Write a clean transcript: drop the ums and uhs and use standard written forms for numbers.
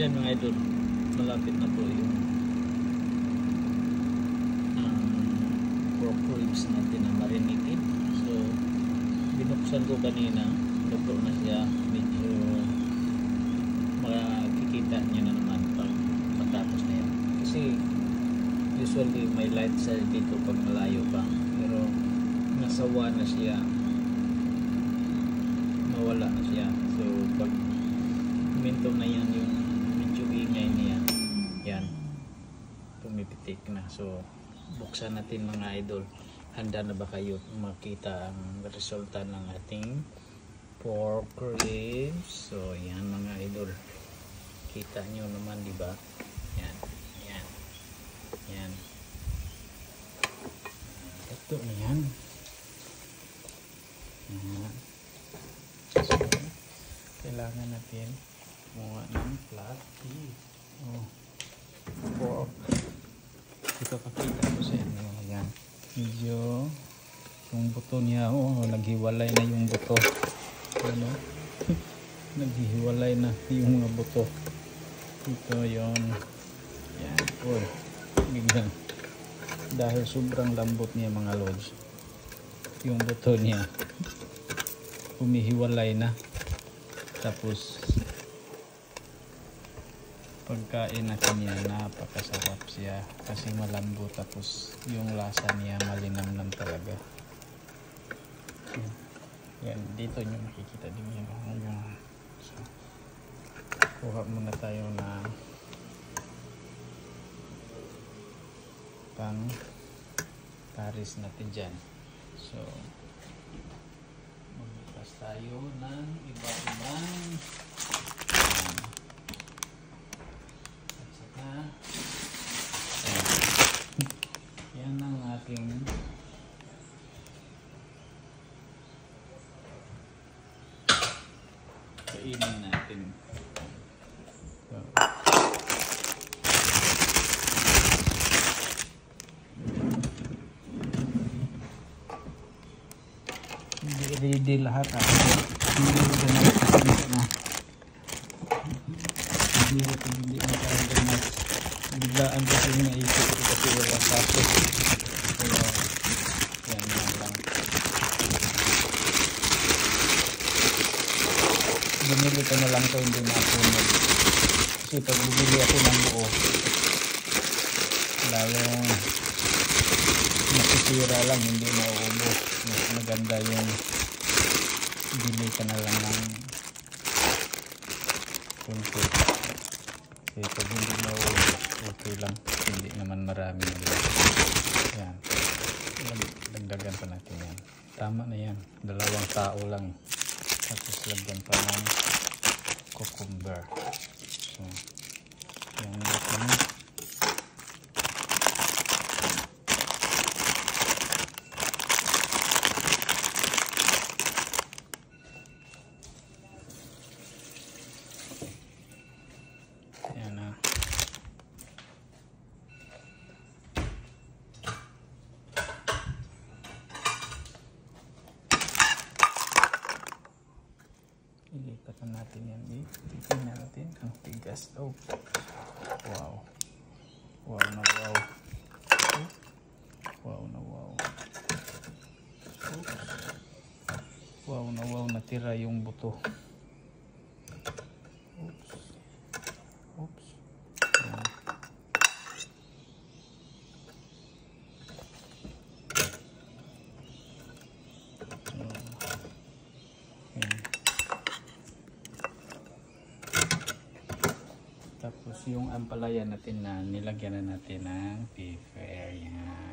Yan mga idol, malapit na po yung pork ribs natin na marinated. So binuksan ko kanina, luto na siya. Medyo makikita niya na naman pag matapos na yan, kasi usually may light side dito pag malayo pa, pero nasawa na siya, nawala na siya. So pag minto na yan, yung medyo ingay niya, yan, pumipitik na. So buksan natin mga idol. Handa na ba kayo makita ang resulta ng ating pork ribs? So yan mga idol, kita nyo naman, di ba? Yan, yan, yan. Ito na yan. Yan. So, kailangan natin kumuha ng plastic. Oh, pork. Ito pakita ko sa inyo. Yan. Medyo yung buto niya, oh, naghiwalay na yung buto. Ano? Naghiwalay na yung mga buto. Ito yon. Yan. Oh, biglang. Dahil sobrang lambot niya mga lods, yung buto niya humihiwalay na. Tapos pagkain natin niya, napakasarap siya kasi malambot, tapos yung lasa niya malinamnam talaga. Yan, dito nyo makikita din yan. So, kuha muna tayo na pang paris natin dyan. So magbukas tayo ng iba-ibang at saka yan ang ating kainin natin. So, hindi lahat hindi na biglaan kasi yung naisip ko kasi wala tapos. Kaya yan lang. Bumili ko na lang ito, hindi na ako kasi pag bumili ako ng buo, lalong nasisira lang, hindi mauubos. Mas maganda yung bili ka na lang ng kunti. Kasi pag hindi mauubos, okay lang, hindi naman marami na lang. Yan, dagdagan pa natin yan. Tama na yan, 2 tao lang. Tapos lagyan pa ng cucumber. So yan natin. Ilipat na natin yan. Tingnan natin ang tigas. Oh, wow, wow na wow. Oh, wow na wow. Oh, wow na wow, natira yung buto. Oops, oops. Yan. Tapos yung ampalaya natin na nilagyan na natin ng pepper. Yan.